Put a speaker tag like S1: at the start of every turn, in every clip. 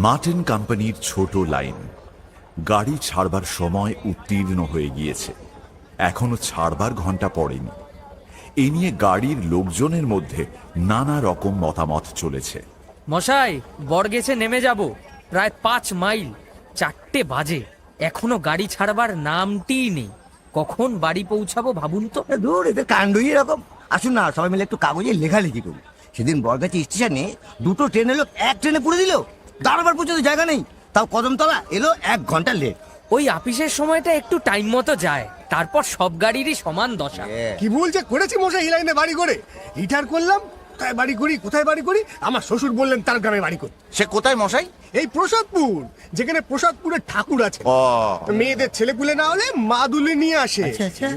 S1: Martin কোম্পানির ছোট line. গাড়ি ছাড়বার সময় উত্তীর্ণ হয়ে গিয়েছে, এখনো ছাড়বার ঘন্টা পড়েনি। এ নিয়ে গাড়ির লোকজনের মধ্যে নানা রকম মতামত চলেছে।
S2: মশাই, বড়গেছে নেমে যাব, প্রায় 5 মাইল, 4টে বাজে, এখনো গাড়ি ছাড়বার নামটিই নেই। কখন বাড়ি পৌঁছাবো ভাবুন তো।
S3: দূর, এদের কাণ্ডই এরকম। আসুন না, সবাই মিলে একটু কাগজে লেখালেখি করি। সেদিন বরগাছি স্টেশনে 2টো ট্রেন এলো, এক ট্রেনে পুড়ে দিল, দাঁড়াবার পর্যন্ত জায়গা নেই। তাও কদমতলা এলো 1 ঘন্টা লেট।
S2: ওই আপিসের সময়টা একটু টাইম মতো যায়, তারপর সব গাড়িরই সমান দশা।
S4: কি ভুল যে করেছি মশাই, এই লাইনে বাড়ি করে রিটায়ার করলাম। কোথায় বাড়ি করি, কোথায় বাড়ি করি, আমার শ্বশুর বললেন তার গ্রামে বাড়ি করি।
S5: সে কোথায় মশাই?
S4: এই প্রসাদপুর, যেখানে প্রসাদপুরের ঠাকুর আছে। মেয়েদের ছেলেপুলে না হলে মা দুলে নিয়ে আসে।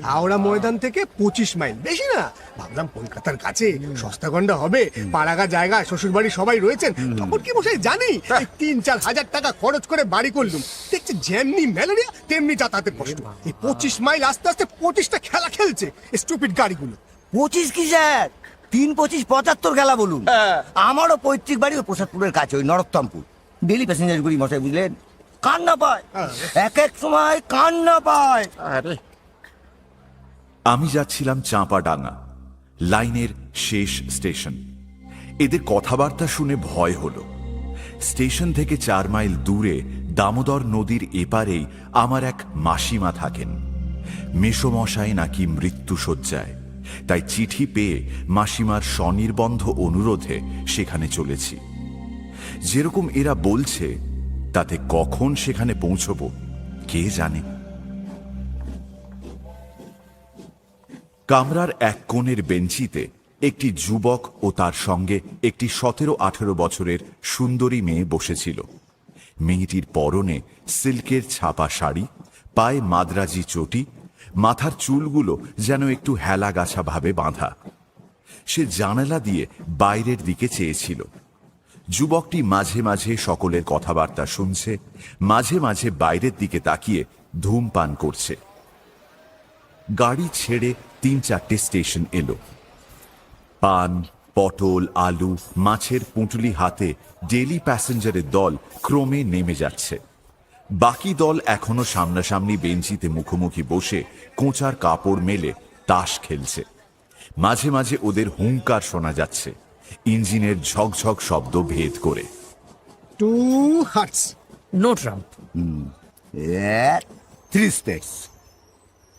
S4: হাওড়া ময়দান থেকে 25 মাইল, বেশি না। ভাবলাম কলকাতার কাছে সস্তা গন্ডা হবে, পাড়াগা জায়গা, শ্বশুর বাড়ি সবাই রয়েছেন। তখন কি মশাই জানি, 3-4 হাজার টাকা খরচ করে বাড়ি করলুম। দেখছি যেমনি ম্যালেরিয়া তেমনি যাতায়াতের কষ্ট। এই 25 মাইল আস্তে আস্তে 25টা খেলা খেলছে স্টুপিড গাড়িগুলো।
S3: 25 কি স্যার, 3-25 75 গেলা বলুন। আমারও পৈতৃক বাড়ি ওই প্রসাদপুরের কাছে, ওই নরোত্তমপুর। ডেলি প্যাসেঞ্জার করি মশাই, বুঝলেন, কান্না পায়, এক এক সময় কান্না পায়।
S5: আরে
S1: আমি যাচ্ছিলাম চাঁপাডাঙ্গা, লাইনের শেষ স্টেশন। এদের কথাবার্তা শুনে ভয় হলো। স্টেশন থেকে 4 মাইল দূরে দামোদর নদীর এপারেই আমার এক মাসিমা থাকেন। মেসোমশাই নাকি মৃত্যুশয্যায়, তাই চিঠি পেয়ে মাসিমার স্বনির্বন্ধ অনুরোধে সেখানে চলেছি। যেরকম এরা বলছে, তাতে কখন সেখানে পৌঁছবো কে জানে। কামরার এক কোণের বেঞ্চিতে একটি যুবক ও তার সঙ্গে একটি 17-18 বছরের সুন্দরী মেয়ে বসেছিল। মেয়েটির পরনে সিল্কের ছাপা শাড়ি, পায়ে মাদ্রাজি চটি, মাথার চুলগুলো যেন একটু হেলাগাছা ভাবে বাঁধা। সে জানালা দিয়ে বাইরের দিকে চেয়েছিল। যুবকটি মাঝে মাঝে সকলের কথাবার্তা শুনছে, মাঝে মাঝে বাইরের দিকে তাকিয়ে ধূমপান করছে। গাড়ি ছেড়ে 3-4টে স্টেশন এলো। পান, পটল, আলু, মাছের পুঁটুলি হাতে ডেলি প্যাসেঞ্জারের দল ক্রমে নেমে যাচ্ছে। বাকি দল এখনো সামনাসামনি বেঞ্চিতে মুখোমুখি বসে কোঁচার কাপড় মেলে তাস খেলছে। মাঝে মাঝে ওদের হুঙ্কার শোনা যাচ্ছে, ইঞ্জিনের ঝকঝক শব্দ ভেদ করে।
S4: 2 হার্টস,
S2: নো ট্রাম্প।
S3: 3 স্টেটস।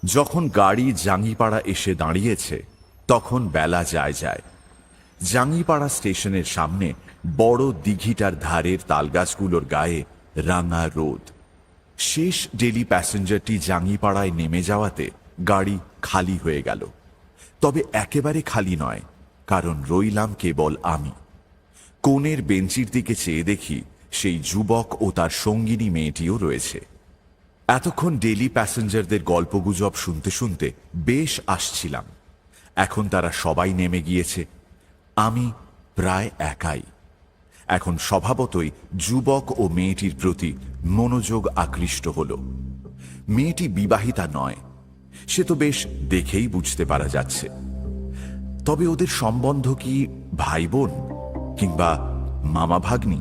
S1: যখন গাড়ি জাঙ্গিপাড়া এসে দাঁড়িয়েছে, তখন বেলা যায়। জাঙ্গিপাড়া স্টেশনের সামনে বড় দিঘিটার ধারের তালগাছগুলোর গায়ে রাঙা রোদ। শেষ ডেলি প্যাসেঞ্জারটি জাঙ্গিপাড়ায় নেমে যাওয়াতে গাড়ি খালি হয়ে গেল। তবে একেবারে খালি নয়, কারণ রইলাম কেবল আমি। কোণের বেঞ্চির দিকে চেয়ে দেখি সেই যুবক ও তার সঙ্গিনী মেয়েটিও রয়েছে। এতক্ষণ ডেলি প্যাসেঞ্জারদের গল্পগুজব শুনতে শুনতে বেশ আসছিলাম। এখন তারা সবাই নেমে গিয়েছে, আমি প্রায় একাই। এখন স্বভাবতই যুবক ও মেয়েটির প্রতি মনোযোগ আকৃষ্ট হল। মেয়েটি বিবাহিতা নয়, সে তো বেশ দেখেই বুঝতে পারা যাচ্ছে। তবে ওদের সম্বন্ধ কি ভাই বোন কিংবা মামা ভাগ্নি?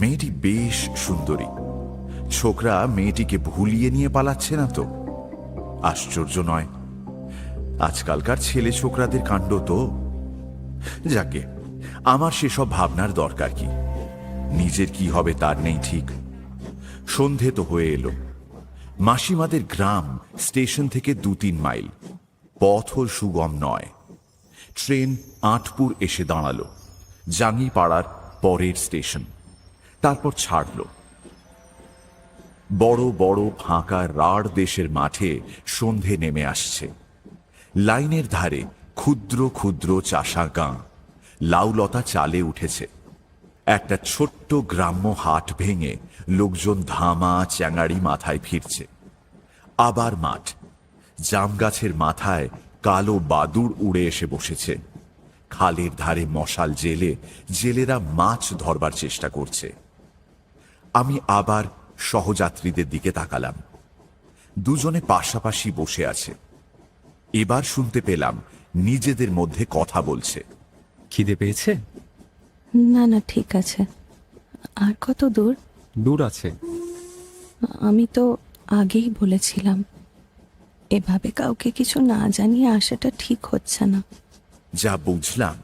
S1: মেয়েটি বেশ সুন্দরী। ছোকরা মেয়েটিকে ভুলিয়ে নিয়ে পালাচ্ছে না তো? আশ্চর্য নয়, আজকালকার ছেলে ছোকরাদের কাণ্ড তো। যাকে, আমার সেসব ভাবনার দরকার কি? নিজের কি হবে তার নেই ঠিক। সন্ধে তো হয়ে এলো। মাসিমাদের গ্রাম স্টেশন থেকে 2-3 মাইল, পথও সুগম নয়। ট্রেন আঁটপুর এসে দাঁড়ালো, জাঙ্গিপাড়ার পরের স্টেশন। তারপর ছাড়ল। বড় বড় ফাঁকা রাঢ় দেশের মাঠে সন্ধে নেমে আসছে। লাইনের ধারে ক্ষুদ্র ক্ষুদ্র চাষা গাঁ, লাউলতা চালে উঠেছে। একটা ছোট্ট গ্রাম্য হাট ভেঙে লোকজন ধামা চ্যাঙাড়ি মাথায় ফিরছে। আবার মাঠ, জাম গাছের মাথায় কালো বাদুড় উড়ে এসে বসেছে। খালের ধারে মশাল জেলে জেলেরা মাছ ধরবার চেষ্টা করছে। আমি আবার সহযাত্রীদের দিকে তাকালাম। দুজনে পাশাপাশি বসে আছে। এবার শুনতে পেলাম নিজেদের মধ্যে কথা বলছে।
S2: খিদে পেয়েছে?
S6: না না, ঠিক আছে,
S5: আর কত দূর?
S6: দূর আছে।
S5: আমি তো আগেই বলেছিলাম এভাবে কাউকে কিছু না জানিয়ে আসাটা ঠিক হচ্ছে না।
S1: যা বুঝলাম,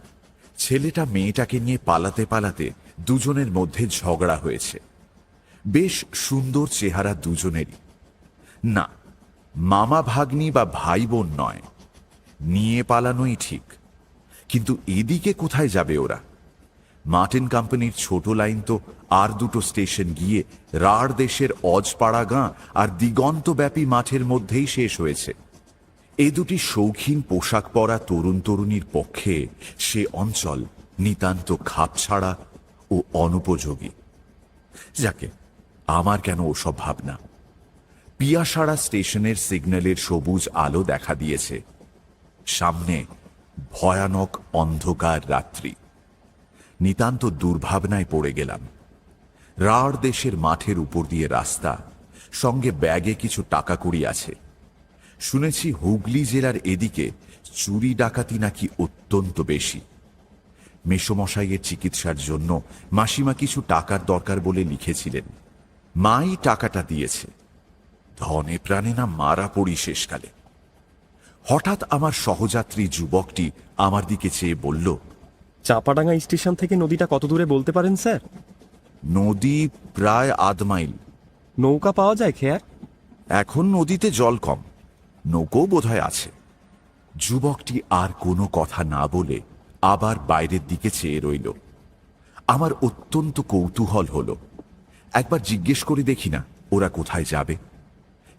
S1: ছেলেটা মেয়েটাকে নিয়ে পালাতে পালাতে দুজনের মধ্যে ঝগড়া হয়েছে। বেশ সুন্দর চেহারা দুজনেরই। না, মামা ভাগ্নি বা ভাই বোন নয়, নিয়ে পালানোই ঠিক। কিন্তু এদিকে কোথায় যাবে ওরা? মার্টিন কোম্পানির ছোট লাইন তো আর দুটো স্টেশন গিয়ে রাঢ় দেশের অজপাড়া গাঁ আর দিগন্তব্যাপী মাঠের মধ্যেই শেষ হয়েছে। এ দুটি শৌখিন পোশাক পরা তরুণ তরুণীর পক্ষে সে অঞ্চল নিতান্ত খাপছাড়া ও অনুপযোগী। যাকে, আমার কেন ওসব ভাবনা। পিয়াসাড়া স্টেশনের সিগন্যালের সবুজ আলো দেখা দিয়েছে। সামনে ভয়ানক অন্ধকার রাত্রি। নিতান্ত দুর্ভাবনায় পড়ে গেলাম। রাঢ় দেশের মাঠের উপর দিয়ে রাস্তা, সঙ্গে ব্যাগে কিছু টাকা কড়ি আছে। শুনেছি হুগলি জেলার এদিকে চুরি ডাকাতি নাকি অত্যন্ত বেশি। মেসোমশাইয়ের চিকিৎসার জন্য মাসিমা কিছু টাকার দরকার বলে লিখেছিলেন। মাই টাকাটা দিয়েছে। ধনে প্রাণে না মারা পড়ি শেষকালে। হঠাৎ আমার সহযাত্রী যুবকটি আমার দিকে চেয়ে বলল,
S6: চাপাডাঙ্গা স্টেশন থেকে নদীটা কত দূরে বলতে পারেন স্যার?
S1: নদী প্রায় 1/2 মাইল।
S6: নৌকা পাওয়া যায় খেয়ার?
S1: এখন নদীতে জল কম, নৌকো বোধহয় আছে। যুবকটি আর কোনো কথা না বলে আবার বাইরের দিকে চেয়ে রইল। আমার অত্যন্ত কৌতূহল হলো, একবার জিজ্ঞেস করে দেখি না ওরা কোথায় যাবে।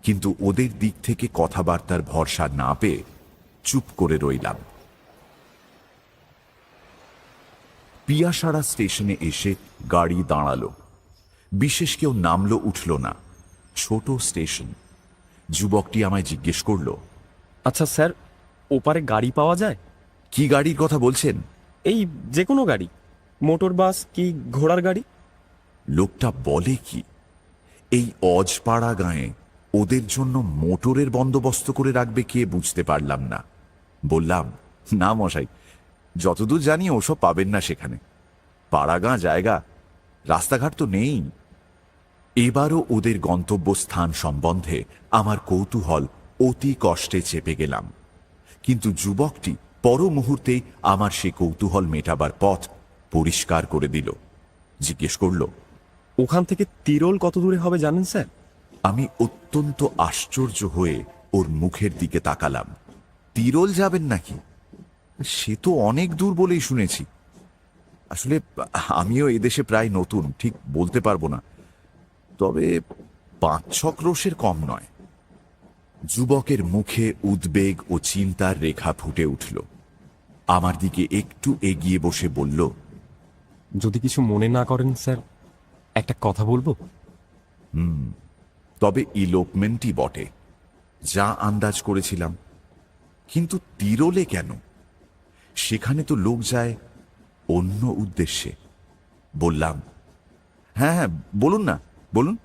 S1: কিন্তু ওদের দিক থেকে কথাবার্তার ভরসা না পেয়ে চুপ করে রইলাম। পিয়াসাড়া স্টেশনে এসে গাড়ি দাঁড়ালো। বিশেষ কেউ নামলো উঠল না। ছোট স্টেশন। যুবকটি আমায় জিজ্ঞেস করলো,
S6: আচ্ছা স্যার, ওপারে গাড়ি পাওয়া যায়?
S1: কি গাড়ির কথা বলছেন?
S6: এই যে কোনো গাড়ি, মোটর বাস কি ঘোড়ার গাড়ি?
S1: লোকটা বলে কি, এই অজপাড়া গাঁয়ে ওদের জন্য মোটরের বন্দোবস্ত করে রাখবে কে বুঝতে পারলাম না। বললাম, না মশাই, যতদূর জানি ওসব পাবেন না সেখানে। পাড়াগাঁ জায়গা, রাস্তাঘাট তো নেই। এবারও ওদের গন্তব্যস্থান সম্বন্ধে আমার কৌতূহল অতি কষ্টে চেপে গেলাম। কিন্তু যুবকটি পর মুহূর্তেই আমার সে কৌতূহল মেটাবার পথ পরিষ্কার করে দিল। জিজ্ঞেস করল,
S6: ওখান থেকে তিরোল কত দূরে হবে জানেন স্যার?
S1: আমি অত্যন্ত আশ্চর্য হয়ে ওর মুখের দিকে তাকালাম। তিরোল যাবেন নাকি? সে তো অনেক দূর বলেই শুনেছি। আসলে আমিও এদেশে প্রায় নতুন, ঠিক বলতে পারবো না, তবে 5-6 ক্রোশের কম নয়। যুবকের মুখে উদ্বেগ ও চিন্তার রেখা ফুটে উঠল। আমার দিকে একটু এগিয়ে বসে বলল,
S6: যদি কিছু মনে না করেন স্যার, একটা কথা বলবো?
S1: তবে ইলোপমেন্টই বটে, যা আন্দাজ করেছিলাম। কিন্তু তিরোলে কেন? সেখানে তো লোক যায় অন্য উদ্দেশ্যে। বললাম, হ্যাঁ হ্যাঁ, বলুন না, বলুন।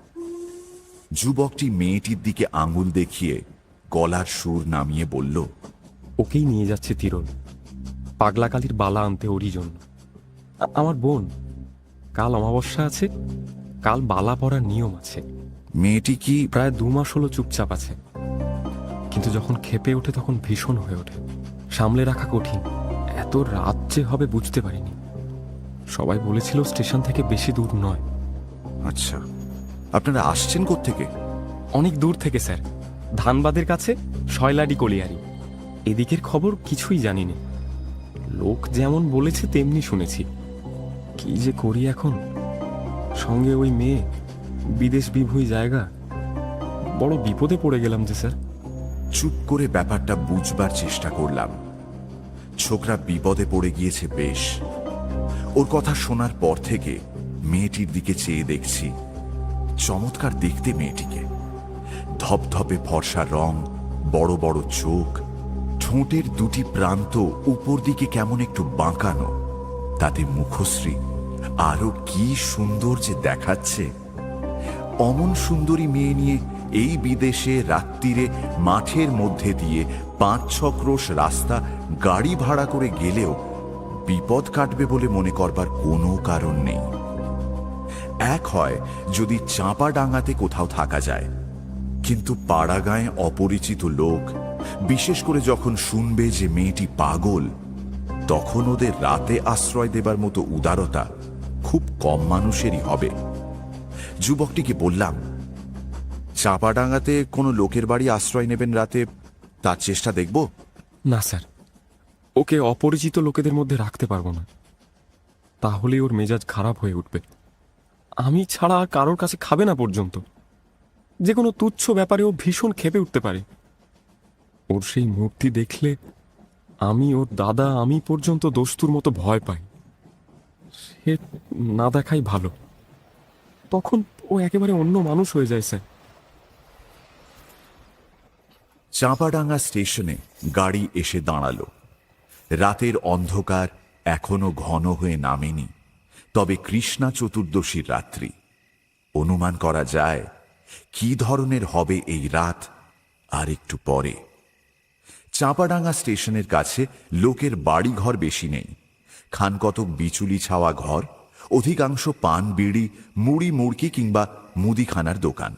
S1: যুবকটি মেয়েটির দিকে আঙুল দেখিয়ে গলার সুর নামিয়ে বলল,
S6: ওকেই নিয়ে যাচ্ছে তিরোল, পাগলাকালির বালা আনতে ওরই জন্য। আমার বোন, কাল অমাবস্যা আছে, কাল বালা পরার নিয়ম আছে।
S1: মেয়েটি কি?
S6: প্রায় 2 মাস হলো চুপচাপ আছে, কিন্তু যখন ক্ষেপে ওঠে তখন ভীষণ হয়ে ওঠে। সামলে রাখা কঠিন। এত রাত যে হবে বুঝতে পারিনি। সবাই বলেছিল স্টেশন থেকে বেশি দূর নয়।
S1: আচ্ছা, আপনারা আসছেন কোত্থেকে?
S6: অনেক দূর থেকে স্যার, ধানবাদের কাছে শয়লাডি কলিয়ারি। এদিকের খবর কিছুই জানিনি। লোক যেমন বলেছে তেমনি শুনেছি। কি যে করি এখন, সঙ্গে ওই মেয়ে, বিদেশ বিভূই জায়গা, বড় বিপদে পড়ে গেলাম যে স্যার।
S1: চুপ করে ব্যাপারটা বুঝবার চেষ্টা করলাম। ছোকরা বিপদে পড়ে গিয়েছে বেশ। ওর কথা শোনার পর থেকে মেয়েটির দিকে চেয়ে দেখছি। চমৎকার দেখতে মেয়েটিকে। ধপধপে ফর্সা রং, বড় বড় চোখ, ঠোঁটের দুটি প্রান্ত উপর দিকে কেমন একটু বাঁকানো, তাতে মুখশ্রী আরো কি সুন্দর যে দেখাচ্ছে। অমন সুন্দরী মেয়ে নিয়ে এই বিদেশে রাত্রিরে মাঠের মধ্যে দিয়ে 5-6 ক্রোশ রাস্তা গাড়ি ভাড়া করে গেলেও বিপদ কাটবে বলে মনে করবার কোনো কারণ নেই। এক হয় যদি চাঁপা ডাঙাতে কোথাও থাকা যায়, কিন্তু পাড়াগাঁয়ে অপরিচিত লোক, বিশেষ করে যখন শুনবে যে মেয়েটি পাগল, তখন ওদের রাতে আশ্রয় দেবার মতো উদারতা খুব কম মানুষেরই হবে। যুবকটিকে বললাম, চাঁপাডাঙ্গাতে কোনো লোকের বাড়ি আশ্রয় নেবেন রাতে, তার চেষ্টা দেখব?
S6: না স্যার, ওকে অপরিচিত লোকেদের মধ্যে রাখতে পারবো না, তাহলে ওর মেজাজ খারাপ হয়ে উঠবে। আমি ছাড়া আর কারোর কাছে খাবে না পর্যন্ত। যে কোনো তুচ্ছ ব্যাপারে ও ভীষণ ক্ষেপে উঠতে পারে। ওর সেই মূর্তি দেখলে আমি, ওর দাদা, আমি পর্যন্ত দস্তুর মতো ভয় পাই। সে না দেখাই ভালো, তখন ও একেবারে অন্য মানুষ হয়ে যায় স্যার।
S1: চাঁপাডাঙ্গা স্টেশনে গাড়ি এসে দাঁড়ালো। রাতের অন্ধকার এখনো ঘন হয়ে নামেনি, তবে কৃষ্ণা চতুর্দশীর রাত্রি। অনুমান করা যায় কি ধরনের হবে এই রাত আর একটু পরে। চাঁপাডাঙ্গা স্টেশনের কাছে লোকের বাড়িঘর বেশি নেই, খানকতক বিচুলি ছাওয়া ঘর, অধিকাংশ পান বিড়ি, মুড়ি মুড়কি কিংবা মুদিখানার দোকান,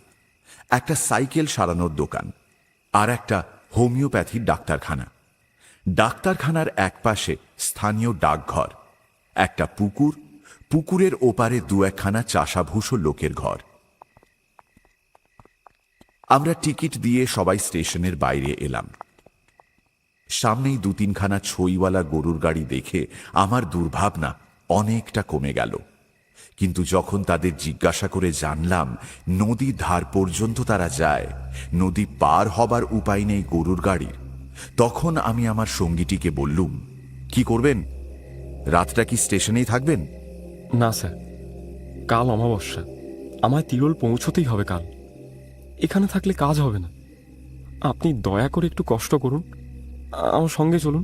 S1: একটা সাইকেল সারানোর দোকান, আর একটা হোমিওপ্যাথির ডাক্তারখানা। ডাক্তারখানার একপাশে স্থানীয় ডাকঘর, একটা পুকুর, পুকুরের ওপারে দু একখানা চাষাভুষো লোকের ঘর। আমরা টিকিট দিয়ে সবাই স্টেশনের বাইরে এলাম। সামনেই দু তিনখানা ছইওয়ালা গরুর গাড়ি দেখে আমার দুর্ভাবনা অনেকটা কমে গেল। কিন্তু যখন তাদের জিজ্ঞাসা করে জানলাম নদীর ধার পর্যন্ত তারা যায়, নদী পার হবার উপায় নেই গরুর গাড়ির, তখন আমি আমার সঙ্গীটিকে বললুম, কি করবেন? রাতটা কি স্টেশনেই থাকবেন?
S6: না স্যার, কাল অমাবস্যা, আমায় তিরোল পৌঁছতেই হবে কাল। এখানে থাকলে কাজ হবে না। আপনি দয়া করে একটু কষ্ট করুন, আমার সঙ্গে চলুন।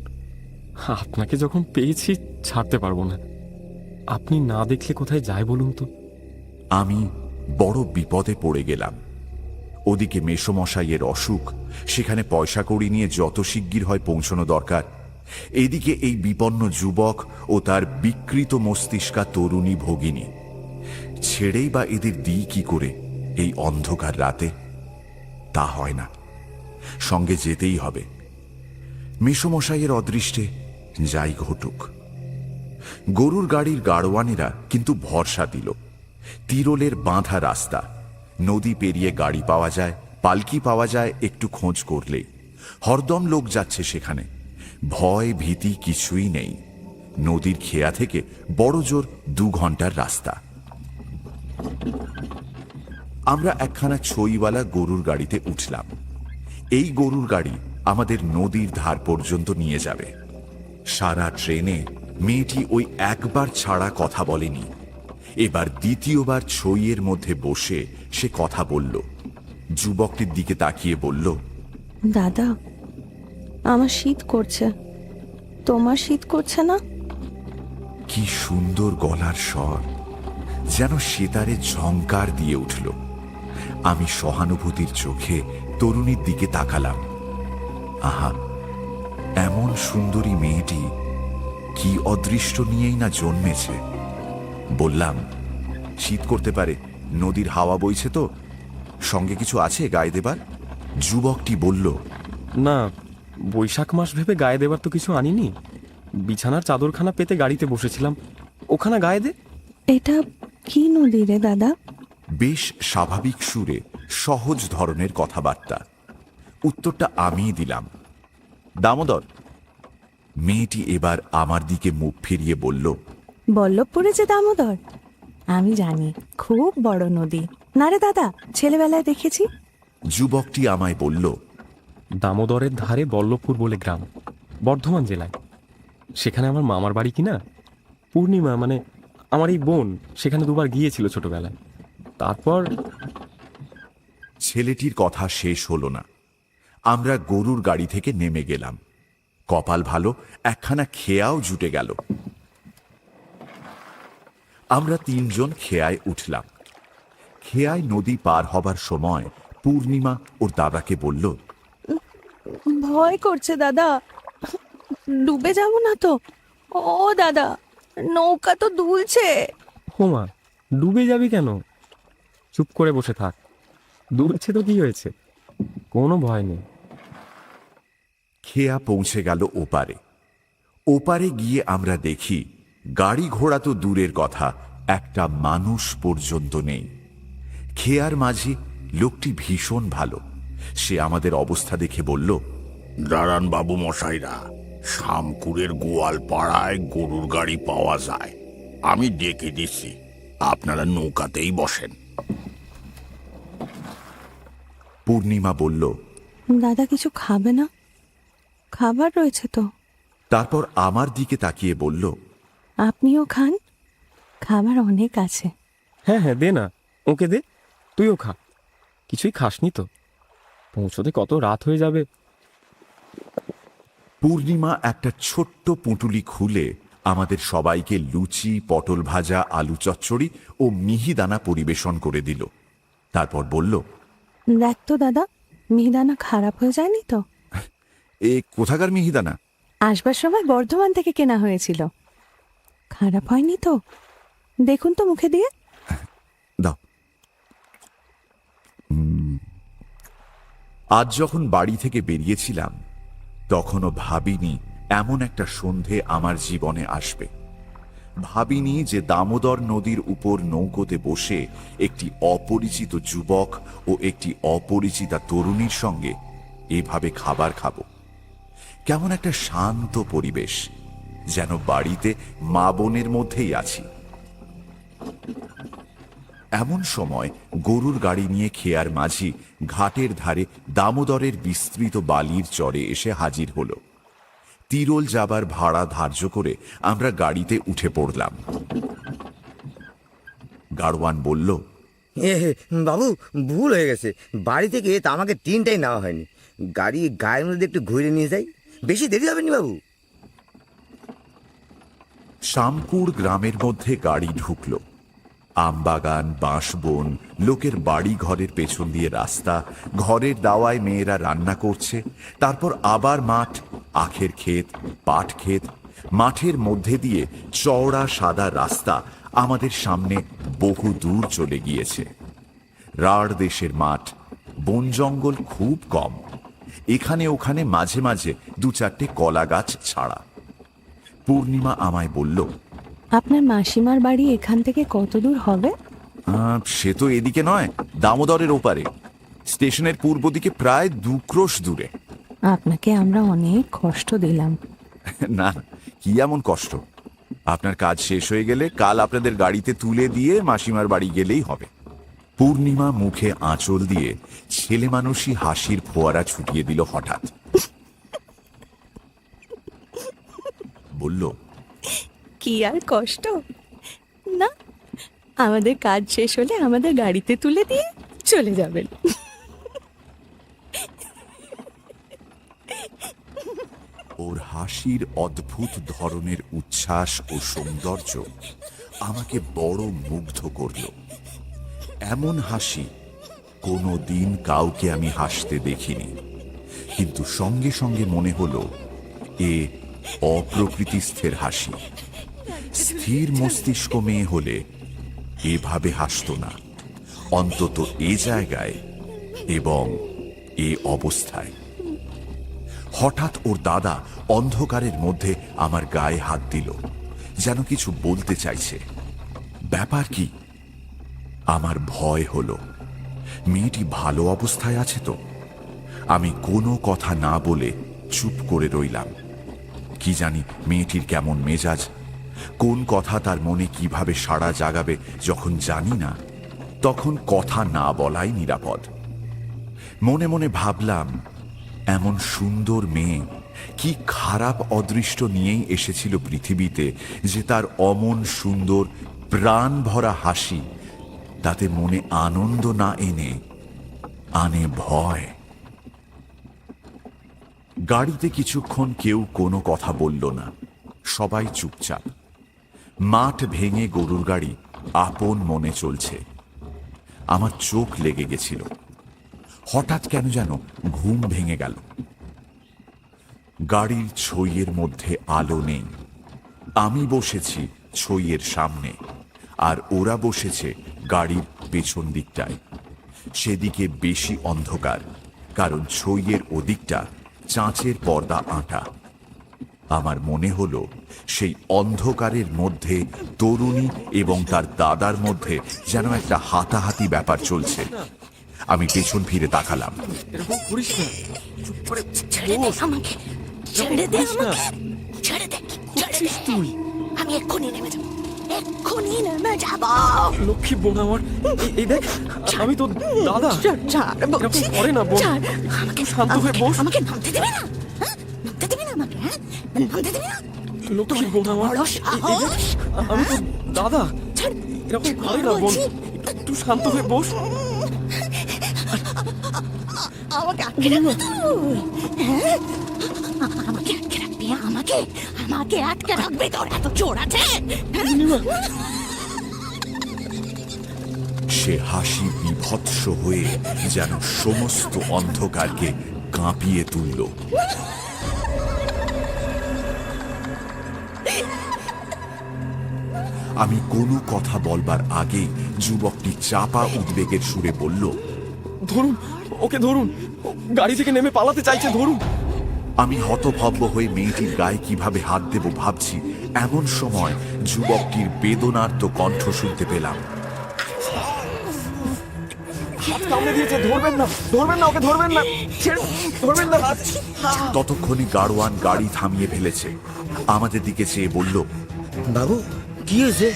S6: আপনাকে যখন পেয়েছি ছাড়তে পারবো না। আপনি না দেখলে কোথায় যায় বলুন তো?
S1: আমি বড় বিপদে পড়ে গেলাম। ওদিকে মেসোমশাইয়ের অসুখ, সেখানে পয়সা কড়ি নিয়ে যত শিগগির হয় পৌঁছানো দরকার। এদিকে এই বিপন্ন যুবক ও তার বিকৃত মস্তিষ্কা তরুণী ভগিনী, ছেড়েই বা এদের দিই কি করে এই অন্ধকার রাতে? তা হয় না, সঙ্গে যেতেই হবে। মেসোমশাইয়ের অদৃষ্টে যাই ঘটুক। গরুর গাড়ির গাড়োয়ানেরা কিন্তু ভরসা দিল। তিরোলের বাঁধা রাস্তা, নদী পেরিয়ে গাড়ি পাওয়া যায়, পালকি পাওয়া যায় একটু খোঁজ করলেই। হরদম লোক যাচ্ছে সেখানে, ভয় ভীতি কিছুই নেই। নদীর খেয়া থেকে বড় জোর 2 ঘন্টার রাস্তা। আমরা একখানা ছইওয়ালা গরুর গাড়িতে উঠলাম। এই গরুর গাড়ি আমাদের নদীর ধার পর্যন্ত নিয়ে যাবে। সারা ট্রেনে মেয়েটি ওই একবার ছাড়া কথা বলেনি। এবার দ্বিতীয়বার ছইয়ের মধ্যে বসে সে কথা বলল। যুবকটির দিকে তাকিয়ে বলল,
S5: দাদা, আমার শীত করছে, তোমার শীত করছে না?
S1: কি সুন্দর গলার স্বর, যেন সেতারে ঝংকার দিয়ে উঠল। আমি সহানুভূতির চোখে তরুণীর দিকে তাকালাম। আহা, এমন সুন্দরী মেয়েটি কি অদৃষ্ট নিয়েই না জন্মেছে। বললাম, শীত করতে পারে, নদীর হাওয়া বইছে তো, সঙ্গে কিছু আছে গায়ে দেবার? যুবকটি বলল,
S6: না, বৈশাখ মাস ভেবে গায়ে দেবার তো কিছু আনিনি। বিছানার চাদরখানা পেতে গাড়িতে বসেছিলাম, ওখানে গায়ে দে।
S5: এটা কি নদী রে দাদা?
S1: বেশ স্বাভাবিক সুরে সহজ ধরনের কথাবার্তা। উত্তরটা আমিই দিলাম, দামোদর। মেয়েটি এবার আমার দিকে মুখ ফিরিয়ে বলল,
S5: বল্লভপুরে যে দামোদর, আমি জানি, খুব বড় নদী না রে দাদা, ছেলেবেলায় দেখেছি।
S1: যুবকটি আমায় বলল,
S6: দামোদরের ধারে বল্লভপুর বলে গ্রাম, বর্ধমান জেলায়। সেখানে আমার মামার বাড়ি কিনা। পূর্ণিমা মানে আমার এই বোন সেখানে 2বার গিয়েছিল ছোটবেলায়। তারপর
S1: ছেলেটির কথা শেষ হলো না। আমরা গরুর গাড়ি থেকে নেমে গেলাম। কপাল ভালো, একখানা খেয়াও জুটে গেল। আমরা 3 জন খেয়ায় উঠলাম। খেয়ায় নদী পার হবার সময় পূর্ণিমা ওর দাদাকে বলল,
S5: ভয় করছে দাদা, ডুবে যাব না তো? ও দাদা, নৌকা তো দুলছে।
S6: হোমা, ডুবে যাবি কেন? চুপ করে বসে থাক। ডুবেছে তো কি হয়েছে, কোনো ভয় নেই।
S1: খেয়া পৌঁছে গেল ওপারে। ওপারে গিয়ে আমরা দেখি গাড়ি ঘোড়া তো দূরের কথা, একটা মানুষ পর্যন্ত নেই। খেয়ার মাঝি লোকটি ভীষণ ভালো। সে আমাদের অবস্থা দেখে বলল,
S7: দাঁড়ান বাবু মশাইরা, শামকুরের গোয়াল পাড়ায় গরুর গাড়ি পাওয়া যায়, আমি ডেকে দিচ্ছি, আপনারা নৌকাতেই বসেন।
S1: পূর্ণিমা বলল,
S5: দাদা কিছু খাবে না? খাবার রয়েছে তো।
S1: তারপর আমার দিকে তাকিয়ে বলল,
S5: আপনিও খান, খাবার অনেক আছে।
S6: হ্যাঁ হ্যাঁ, দে না, ওকে দে, তুইও খা। কিছুই খাসনি তো, পৌঁছতে কত রাত হয়ে যাবে।
S1: পূর্ণিমা একটা ছোট্ট পুঁটুলি খুলে আমাদের সবাইকে লুচি, পটল ভাজা, আলু চচ্চড়ি ও মিহিদানা পরিবেশন করে দিল। তারপর বলল,
S5: দেখ তো দাদা, মিহিদানা খারাপ হয়ে যায়নি তো?
S1: এ কোথাকার মিহিদানা?
S5: আসবার সময় বর্ধমান থেকে কেনা হয়েছিল, খারাপ হয়নি তো? দেখুন তো মুখে দিয়ে।
S1: দাও। আজ যখন বাড়ি থেকে বেরিয়েছিলাম তখনও ভাবিনি এমন একটা সন্ধে আমার জীবনে আসবে। ভাবিনি যে দামোদর নদীর উপর নৌকোতে বসে একটি অপরিচিত যুবক ও একটি অপরিচিতা তরুণীর সঙ্গে এভাবে খাবার খাবো। কেমন একটা শান্ত পরিবেশ, যেন বাড়িতে মা বোনের মধ্যেই আছি। এমন সময় গরুর গাড়ি নিয়ে খেয়ার মাঝি ঘাটের ধারে দামোদরের বিস্তৃত বালির চরে এসে হাজির হলো। তিরোল যাবার ভাড়া ধার্য করে আমরা গাড়িতে উঠে পড়লাম। গাড়োয়ান বলল,
S3: বাবু ভুল হয়ে গেছে, বাড়ি থেকে তা আমাকে 3টাই নেওয়া হয়নি। গাড়ি গায়ের মধ্যে একটু ঘুরে নিয়ে যাই, বেশি দেরি হবে নি বাবু।
S1: শামকুর গ্রামের মধ্যে গাড়ি ঢুকলো। আমবাগান, বাঁশবন, লোকের বাড়ি ঘরের পেছন দিয়ে রাস্তা, ঘরের দাওয়ায় মেয়েরা রান্না করছে, তারপর আবার মাঠ, আখের ক্ষেত, পাট ক্ষেত। মাঠের মধ্যে দিয়ে চওড়া সাদা রাস্তা আমাদের সামনে বহু দূর চলে গিয়েছে। রাঢ় দেশের মাঠ, বন জঙ্গল খুব কম, এখানে ওখানে মাঝে মাঝে 2-4টে কলা গাছ ছাড়া। পূর্ণিমা আমায় বলল,
S5: আপনার মাসিমার বাড়ি এখান থেকে কত দূর হবে?
S1: সে তো এদিকে নয়, দামোদরের ওপারে, স্টেশনের পূর্ব দিকে প্রায় 2 ক্রোশ দূরে।
S5: আপনাকে আমরা অনেক কষ্ট দিলাম।
S1: না, কি এমন কষ্ট? আপনার কাজ শেষ হয়ে গেলে কাল আপনাদের গাড়িতে তুলে দিয়ে মাসিমার বাড়ি গেলেই হবে। পূর্ণিমা মুখে আঁচল দিয়ে ছেলে মানুষই হাসির ফোয়ারা ছুটিয়ে দিল হঠাৎ। বলল,
S5: কি আর কষ্ট? না, আমাদের কাজ শেষ হলে আমাদের গাড়িতে তুলে দিয়ে চলে যাবেন।
S1: ওর হাসির অদ্ভুত ধরনের উচ্ছ্বাস ও সৌন্দর্য আমাকে বড় মুগ্ধ করল। এমন হাসি কোনো দিন কাউকে আমি হাসতে দেখিনি, কিন্তু সঙ্গে সঙ্গে মনে হলো এ অপ্রকৃতিস্থের হাসি। স্থির মস্তিষ্ক মেয়ে হলে এভাবে হাসত না, অন্তত এ জায়গায় এবং এ অবস্থায়। হঠাৎ ওর দাদা অন্ধকারের মধ্যে আমার গায়ে হাত দিল, যেন কিছু বলতে চাইছে। ব্যাপার কি? আমার ভয় হলো, মেয়েটি ভালো অবস্থায় আছে তো? আমি কোনো কথা না বলে চুপ করে রইলাম। কি জানি মেয়েটির কেমন মেজাজ, কোন কথা তার মনে কিভাবে সাড়া জাগাবে যখন জানি না, তখন কথা না বলাই নিরাপদ। মনে মনে ভাবলাম, এমন সুন্দর মেয়ে কি খারাপ অদৃষ্ট নিয়েই এসেছিল পৃথিবীতে, যে তার অমন সুন্দর প্রাণ ভরা হাসি তাতে মনে আনন্দ না এনে আনে ভয়। গাড়িতে কিছুক্ষণ কেউ কোনো কথা বলল না, সবাই চুপচাপ। মাঠ ভেঙে গরুর গাড়ি আপন মনে চলছে। আমার চোখ লেগে গেছিল। হঠাৎ কেন যেন ঘুম ভেঙে গেল। গাড়ির ছইয়ের মধ্যে আলো নেই। আমি বসেছি ছইয়ের সামনে, আর ওরা বসেছে গাড়ির পেছন দিকটায়। সেদিকে বেশি অন্ধকার, কারণ ছইয়ের ওদিকটা চাঁচের পর্দা আঁটা। আমার মনে হলো সেই অন্ধকারের মধ্যে তরুণী এবং তার দাদার মধ্যে যেন একটা হাতাহাতি ব্যাপার চলছে। আমি পেছন ফিরে তাকালাম।
S6: এরকম করিস না, চুপ করে
S5: ছেড়ে দে আমাকে, ছেড়ে দে
S6: করিস না।
S5: আমাকে, ছেড়ে দে, ছেড়ে দে।
S6: তুই
S5: আমি এক্ষুনি নেমে যাবো, এক্ষুনি নেমে যাবো।
S6: লক্ষ্মী বোন আমার, এই দেখ, আমি তো দাদা।
S5: ছাড় বলছি,
S6: এরকম করে না বোন,
S5: ছাড়। আমাকে
S6: শান্ত হয়ে বস।
S5: আমাকে নামতে দিবি না, হ্যাঁ? নামতে দিবি না আমাকে, হ্যাঁ? নামতে দিবি না?
S6: লক্ষ্মী বোন আমার,
S5: বড়
S6: এই দেখ, আমি তো দাদা।
S5: ছাড়।
S6: এরকম করে না বোন,
S5: বলছি।
S6: একটু শান্ত হয়ে বস।
S5: আমাকে আটকে রাখবি তুই, হ্যাঁ? আমাকে আটকে রাখবি, আমাকে আটকে রাখবি, তোর এত জোর আছে?
S1: সে হাসি বিভৎস হয়ে যেন সমস্ত অন্ধকারকে কাঁপিয়ে তুলল। আমি কোনো কথা বলবার আগেই যুবকটি চাপা উদ্বেগের সুরে বলল,
S6: ধরুন, ওকে ধরুন, ও গাড়ি থেকে নেমে পালাতে চাইছে, ধরুন।
S1: আমি হতভম্ব হয়ে মেয়েটির গায়ে কিভাবে হাত দেব ভাবছি, এমন সময় যুবকটির বেদনার্ত কণ্ঠ শুনতে পেলাম।
S6: হাত কামড়ে দিয়েছে, ধরবেন না, ধরবেন না, ওকে ধরবেন না, ছেড়ে, ধরবেন না হাত।
S1: ততক্ষণে গাড়োয়ান গাড়ি থামিয়ে ফেলেছে। আমাদের দিকে চেয়ে বলল,
S3: বাবু কি হয়েছে?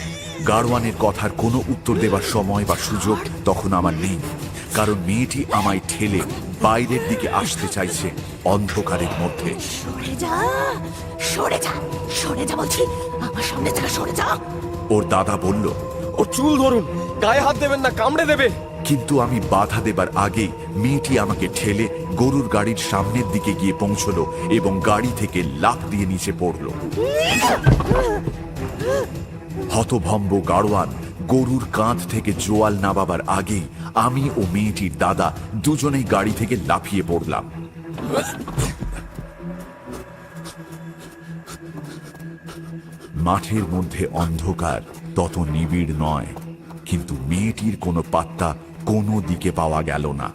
S1: গাড়োয়ানের কথার কোনো উত্তর দেবার সময় বা সুযোগ তখন আমার নেই, কারণ মেয়েটি আমায় ঠেলে বাইরের দিকে আসতে চাইছে অন্ধকারের মধ্যে।
S5: সরে যা, সরে যা, সরে যা বলছি, আমার সামনে থেকে সরে যা।
S1: ওর দাদা বলল,
S6: ওর চুল ধরুন, গায়ে হাত দেবেন না, কামড়ে দেবে।
S1: কিন্তু আমি বাধা দেবার আগেই মেয়েটি আমাকে ঠেলে গরুর গাড়ির সামনের দিকে গিয়ে পৌঁছলো এবং গাড়ি থেকে লাফ দিয়ে নিচে পড়ল। হতভম্ব গাড়োয়ান গরুর কাঁধ থেকে জোয়াল নামাবার আগেই আমি ও মেয়েটির দাদা দুজনেই গাড়ি থেকে লাফিয়ে পড়লাম। মাঠের মধ্যে অন্ধকার তত নিবিড় নয়, কিন্তু মেয়েটির কোনো পাত্তা কোনো দিকে পাওয়া গেল না।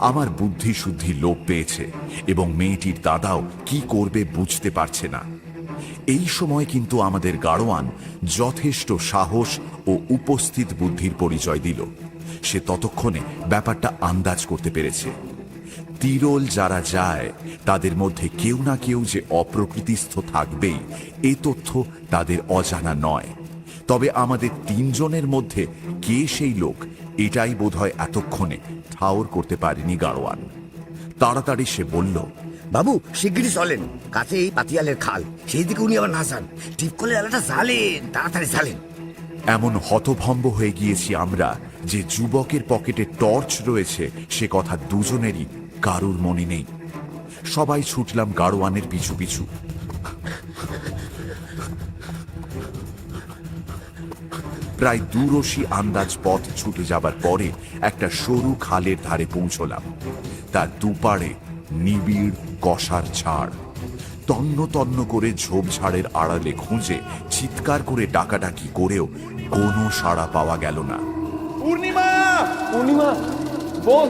S1: আমার বুদ্ধি শুদ্ধি লোপ পেয়েছে এবং মেয়েটির দাদাও কি করবে বুঝতে পারছে না। এই সময় কিন্তু আমাদের গাড়োয়ান যথেষ্ট সাহস ও উপস্থিত বুদ্ধির পরিচয় দিল। সে ততক্ষণে ব্যাপারটা আন্দাজ করতে পেরেছে। তিরোল যারা যায় তাদের মধ্যে কেউ না কেউ যে অপ্রকৃতিস্থ থাকবেই, এ তথ্য তাদের অজানা নয়। তবে আমাদের তিনজনের মধ্যে কে সেই লোক, এটাই বোধহয় এতক্ষণে ঠাউর করতে পারেনি গাড়োয়ান। তাড়াতাড়ি সে বলল,
S3: বাবু শিগগিরই চলেন, কাছে এই পাতিয়ালের খাল, সেই দিকে উনি আবার না যান। টিপ করে এলাটা জ্বালেন, তাড়াতাড়ি জ্বালেন।
S1: এমন হতভম্ব হয়ে গিয়েছি আমরা যে যুবকের পকেটে টর্চ রয়েছে সে কথা দুজনেরই কারুর মনে নেই। সবাই ছুটলাম গাড়োয়ানের পিছু পিছু। প্রায় 2 আন্দাজ পথ ছুটে যাবার পরে একটা সরু খালের ধারে পৌঁছলাম। তার দুপাড়ে নিবিড় কষার ঝাড়। তন্ন তন্ন করে ঝোপঝাড়ের আড়ালে খুঁজে চিৎকার করে ডাকাডাকি করেও কোনো সাড়া পাওয়া গেল না।
S6: পূর্ণিমা, পূর্ণিমা, বোন,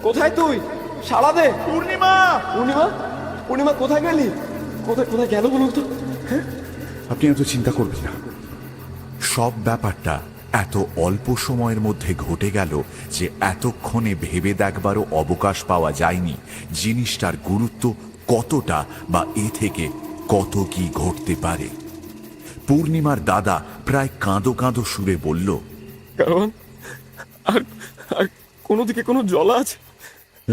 S6: কোথায় তুই? সাড়া দে। পূর্ণিমা, পূর্ণিমা, পূর্ণিমা, কোথায় গেলি? কোথায় কোথায় গেল বলুন তো?
S1: আপনি এত চিন্তা করবেন না। সব ব্যাপারটা এত অল্প সময়ের মধ্যে ঘটে গেল যে এতক্ষণে ভেবে দেখবারও অবকাশ পাওয়া যায়নি জিনিসটার গুরুত্ব কতটা বা এ থেকে কত কি ঘটতে পারে। পূর্ণিমার দাদা প্রায় কাঁদো কাঁদো সুরে বলল,
S6: কারণ আর আর কোনো দিকে কোনো জলা আছে?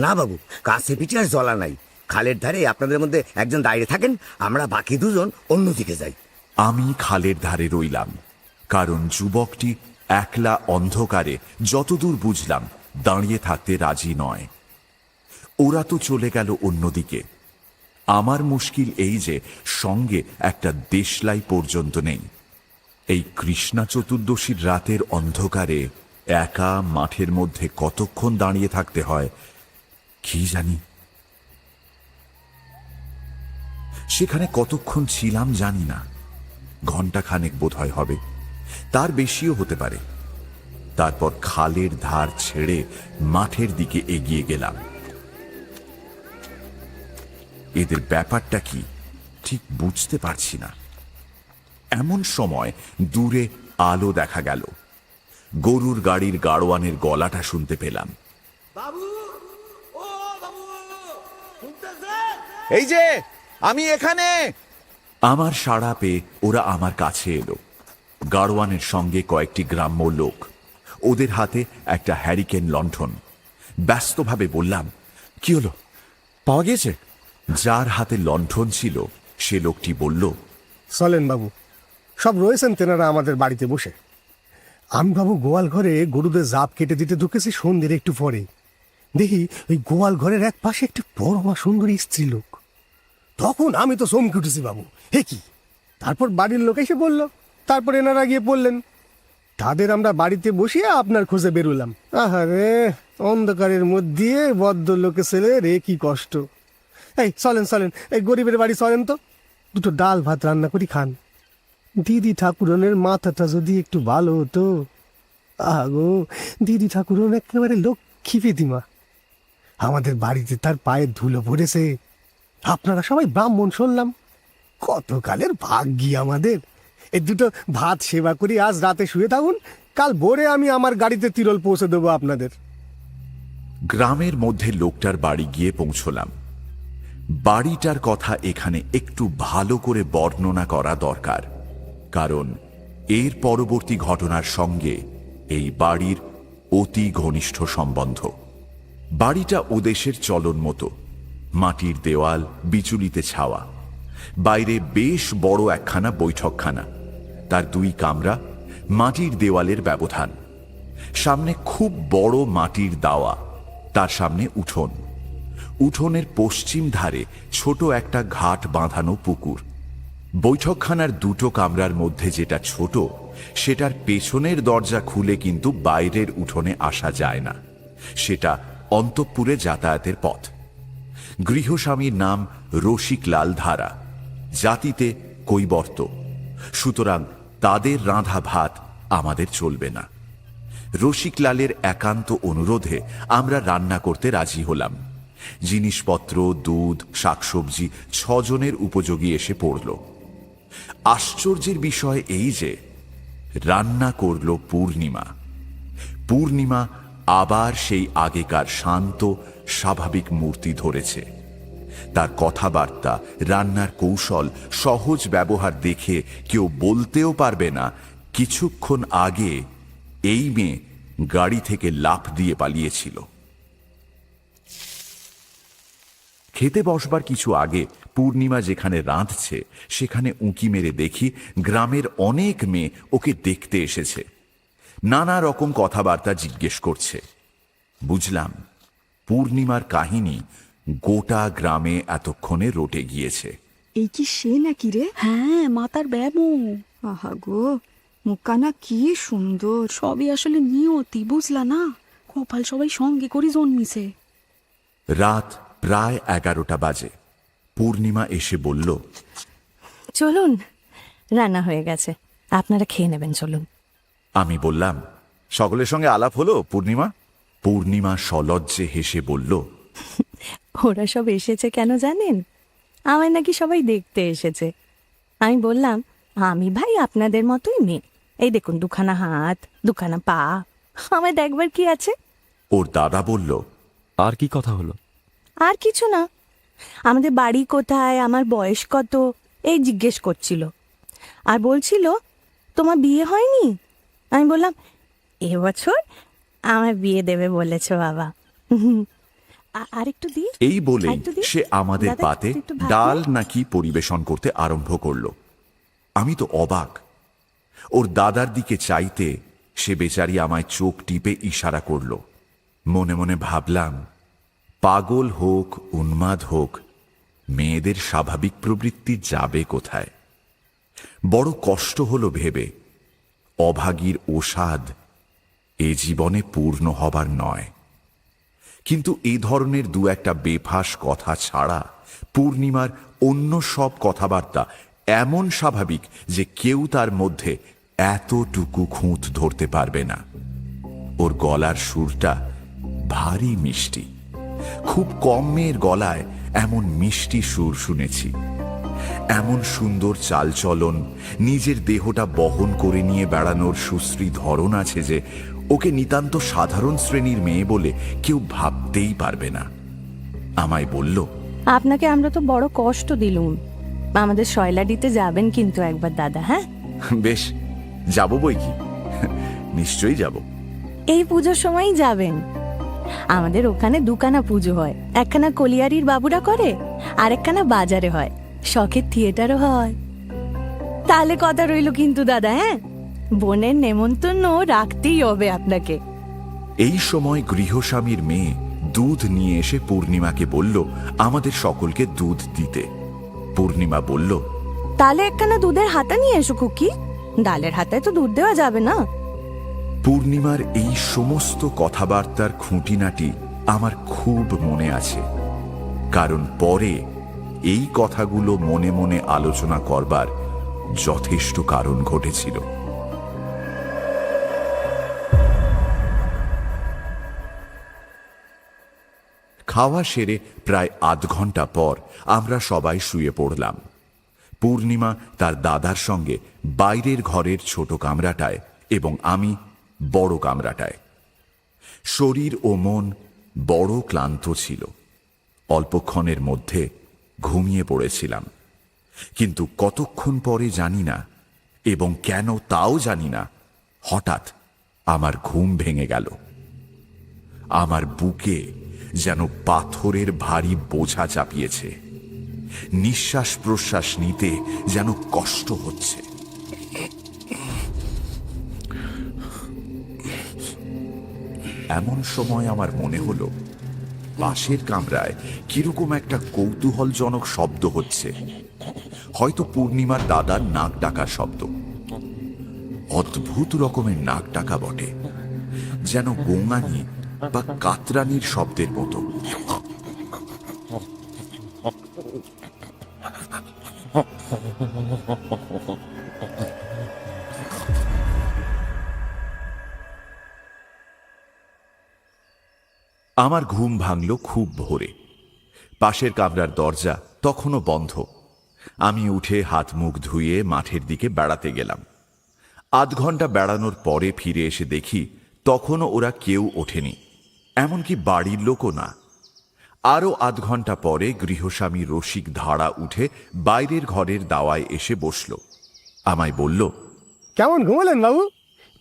S3: না বাবু, কাছে পিঠে আর জ্বলা নাই। খালের ধারে আপনাদের মধ্যে একজন দাঁড়িয়ে থাকেন, আমরা বাকি দুজন অন্যদিকে যাই।
S1: আমি খালের ধারে রইলাম, কারণ যুবকটি একলা অন্ধকারে যতদূর বুঝলাম দাঁড়িয়ে থাকতে রাজি নয়। ওরা তো চলে গেল অন্যদিকে। আমার মুশকিল এই যে সঙ্গে একটা দেশলাই পর্যন্ত নেই। এই কৃষ্ণা চতুর্দশীর রাতের অন্ধকারে একা মাঠের মধ্যে কতক্ষণ দাঁড়িয়ে থাকতে হয় কি জানি। সেখানে কতক্ষণ ছিলাম জানি না, ঘন্টাখানেক বোধহয় হবে। তার বেশিও হতে পারে। তারপর খালের ধার ছেড়ে মাঠের দিকে এগিয়ে গেলাম। এদের ব্যাপারটা কি ঠিক বুঝতে পারছি না। এমন সময় দূরে আলো দেখা গেল। গরুর গাড়ির গাড়োয়ানের গলাটা শুনতে পেলাম।
S3: বাবু, ও বাবু, শুনতেছেন?
S1: এই যে আমি এখানে। আমার সাড়া পেয়ে ওরা আমার কাছে এলো। গাড়োয়ানের সঙ্গে কয়েকটি গ্রাম্য লোক, ওদের হাতে একটা হ্যারিকেন লণ্ঠন। ব্যস্তভাবে বললাম, কি হলো, পাওয়া গিয়েছে? যার হাতে লণ্ঠন ছিল সে লোকটি বলল,
S4: চলেন বাবু, সব রয়েছেন তেনারা আমাদের বাড়িতে বসে। আমি বাবু গোয়াল ঘরে গরুদের জাপ কেটে দিতে ঢুকেছি সন্ধ্যের একটু পরে। দেখি ওই গোয়াল ঘরের এক পাশে একটি বড় মা সুন্দরী স্ত্রী লোক। তখন আমি তো চমকে উঠেছি বাবু, হে কি! তারপর বাড়ির লোক এসে বলল, তারপর এনারা গিয়ে বললেন। তাদের আমরা বাড়িতে বসিয়ে আপনার খোঁজে বেরোলাম। আহারে, অন্ধকারের মধ্যে বদ্ধ লোকে ছেলে রে, কি কষ্ট! এই চলেন চলেন, এই গরিবের বাড়ি চলেন তো, দুটো ডাল ভাত রান্না করি খান। দিদি ঠাকুরনের মাথাটা যদি একটু ভালো হতো। আগো, দিদি ঠাকুরন একেবারে লক্ষ্মী প্রতিমা। আমাদের বাড়িতে তার পায়ের ধুলো পড়েছে। আপনারা সবাই ব্রাহ্মণ শুনলাম, কতকালের ভাগ্যি আমাদের। এই দুটো ভাত সেবা করি, আজ রাতে শুয়ে থাকুন, কাল ভোরে আমি আমার গাড়িতে তিরল পৌঁছে দেবো আপনাদের।
S1: গ্রামের মধ্যে লোকটার বাড়ি গিয়ে পৌঁছলাম। বাড়িটার কথা এখানে একটু ভালো করে বর্ণনা করা দরকার, কারণ এর পরবর্তী ঘটনার সঙ্গে এই বাড়ির অতি ঘনিষ্ঠ সম্বন্ধ। বাড়িটা ওদেশের চলন মতো, মাটির দেওয়াল, বিচুলিতে ছাওয়া। বাইরে বেশ বড় একখানা বৈঠকখানা, তার 2 কামরা, মাটির দেওয়ালের ব্যবধান। সামনে খুব বড় মাটির দাওয়া, তার সামনে উঠোন। উঠোনের পশ্চিম ধারে ছোট একটা ঘাট বাঁধানো পুকুর। বৈঠকখানার 2টো কামরার মধ্যে যেটা ছোট, সেটার পেছনের দরজা খুলে কিন্তু বাইরের উঠোনে আসা যায় না। সেটা অন্তঃপুরে যাতায়াতের পথ। গৃহস্বামীর নাম রসিকলাল ধারা, জাতিতে কৈবর্ত। সুতরাং তাদের রাঁধা ভাত আমাদের চলবে না। রসিকলালের একান্ত অনুরোধে আমরা রান্না করতে রাজি হলাম। জিনিসপত্র, দুধ, শাকসবজি 6 জনের উপযোগী এসে পড়ল। আশ্চর্যের বিষয় এই যে রান্না করল পূর্ণিমা। পূর্ণিমা আবার সেই আগেকার শান্ত স্বাভাবিক মূর্তি ধরেছে। তার কথাবার্তা, রান্নার কৌশল, সহজ ব্যবহার দেখে কেউ বলতেও পারবে না কিছুক্ষণ আগে এই মেয়ে গাড়ি থেকে লাফ দিয়ে পালিয়েছিল। খেতে বসবার কিছু আগে পূর্ণিমা যেখানে রাঁধছে সেখানে উঁকি মেরে দেখি গ্রামের অনেক মেয়ে ওকে দেখতে এসেছে। নানা রকম কথাবার্তা জিজ্ঞেস করছে। বুঝলাম পূর্ণিমার কাহিনী গোটা গ্রামে এতক্ষণে রটে গিয়েছে।
S8: এই কি সে নাকি রে? হ্যাঁ, মাতার ব্যামো। আহা গো, মুখানা কি সুন্দর। সবই আসলে নিয়তি, বুঝলা না? কপাল সবাই সঙ্গে করে জন্মিছে।
S1: রাত প্রায় 11টা বাজে। পূর্ণিমা এসে বলল,
S5: চলুন, রান্না হয়ে গেছে, আপনারা খেয়ে নেবেন, চলুন।
S1: আমি বললাম, সকলের সঙ্গে আলাপ হলো পূর্ণিমা? পূর্ণিমা সলজ্জে হেসে বলল,
S5: ওরা সব এসেছে কেন জানেন? আমায় নাকি সবাই দেখতে এসেছে। আমি বললাম, আমি ভাই আপনাদের মতোই মেয়ে, এই দেখুন 2খানা হাত, 2খানা পা, আমায় দেখবার কি আছে?
S1: ওর দাদা বলল,
S6: আর কি কথা হলো?
S5: আর কিছু না, আমাদের বাড়ি কোথায়, আমার বয়স কত, এই জিজ্ঞেস করছিল। আর বলছিল, তোমার বিয়ে হয়নি? আমি বললাম, এবছর আমার বিয়ে দেবে বলেছো বাবা। আর একটু দি।
S1: এই বলে
S5: আরেকটু দি।
S1: সে আমাদের
S5: দাদা,
S1: পাতে
S5: একটু ভাত
S1: ডাল
S5: দে।
S1: নাকি পরিবেশন করতে আরম্ভ করলো। আমি তো অবাক। ওর দাদার দিকে চাইতে সে বেচারি আমায় চোখ টিপে ইশারা করল। মনে মনে ভাবলাম, পাগল হোক, উন্মাদ হোক, মেয়েদের স্বাভাবিক প্রবৃত্তি যাবে কোথায়? বড় কষ্ট হলো ভেবে, অভাগীর ওসাদ এ জীবনে পূর্ণ হবার নয়। কিন্তু এই ধরনের 2-একটা বেফাস কথা ছাড়া পূর্ণিমার অন্য সব কথাবার্তা এমন স্বাভাবিক যে কেউ তার মধ্যে এতটুকু খুঁত ধরতে পারবে না। ওর গলার সুরটা ভারী মিষ্টি। খুব কম মেয়ের গলায় এমন মিষ্টি সুর শুনেছি। এমন সুন্দর চালচলন, নিজের দেহটা বহন করে নিয়ে বেড়ানোর সুশ্রী ধরন আছে যে ওকে নিতান্ত সাধারণ শ্রেণীর মেয়ে বলে কেউ ভাবতেই পারবে না। আমায় বলল,
S5: আপনাকে আমরা তো বড় কষ্ট দিলুম, আমাদের শয়লাডিতে যাবেন কিন্তু একবার দাদা। হ্যাঁ,
S1: বেশ, যাব বই কি, নিশ্চয়ই যাব।
S5: এই পুজোর সময়ই যাবেন। আমাদের ওখানে দুখানা পুজো হয়, একখানা কলিয়ারির বাবুরা করে, আর একখানা বাজারে হয়, শখের থিয়েটারও হয়। তাহলে কথা রইল কিন্তু দাদা। হ্যাঁ, বোনের নেমন্তন্ন রাখতেই হবে আপনাকে।
S1: এই সময় গৃহস্বামীর মেয়ে দুধ নিয়ে এসে পূর্ণিমাকে বলল আমাদের সকলকে দুধ দিতে। পূর্ণিমা বলল,
S5: তাহলে একখানা দুধের হাতা নিয়ে এসো খুকি, ডালের হাতায় তো দুধ দেওয়া যাবে না।
S1: পূর্ণিমার এই সমস্ত কথাবার্তার খুঁটিনাটি আমার খুব মনে আছে, কারণ পরে এই কথাগুলো মনে মনে আলোচনা করবার যথেষ্ট কারণ ঘটেছিল। খাওয়া সেরে প্রায় আধ ঘন্টা পর আমরা সবাই শুয়ে পড়লাম। পূর্ণিমা তার দাদার সঙ্গে বাইরের ঘরের ছোট কামরাটায় এবং আমি বড় কামরাটায়। শরীর ও মন বড় ক্লান্ত ছিল। অল্পক্ষণের মধ্যে ঘুমিয়ে পড়েছিলাম, কিন্তু কতক্ষণ পরে জানি না, এবং কেন তাও জানি না, হঠাৎ আমার ঘুম ভেঙে গেল। আমার বুকে যেন পাথরের ভারী বোঝা চাপিয়েছে। নিঃশ্বাস প্রশ্বাস নিতে যেন কষ্ট হচ্ছে। এমন সময় আমার মনে হলো পাশের কামরায় কিরকম একটা কৌতূহলজনক শব্দ হচ্ছে। হয়তো পূর্ণিমার দাদার নাক ডাকার শব্দ। অদ্ভুত রকমের নাক ডাকা বটে, যেন গোঙানি বা কাতরানির শব্দের মতো। আমার ঘুম ভাঙল খুব ভোরে। পাশের কামরার দরজা তখনও বন্ধ। আমি উঠে হাত মুখ ধুয়ে মাঠের দিকে বেড়াতে গেলাম। আধ ঘন্টা বেড়ানোর পরে ফিরে এসে দেখি তখনও ওরা কেউ ওঠেনি, এমনকি বাড়ির লোকও না। আরও আধ ঘন্টা পরে গৃহস্বামী রসিক ধাড়া উঠে বাইরের ঘরের দাওয়ায় এসে বসল। আমায় বলল,
S4: কেমন ঘুমালেন বাবু?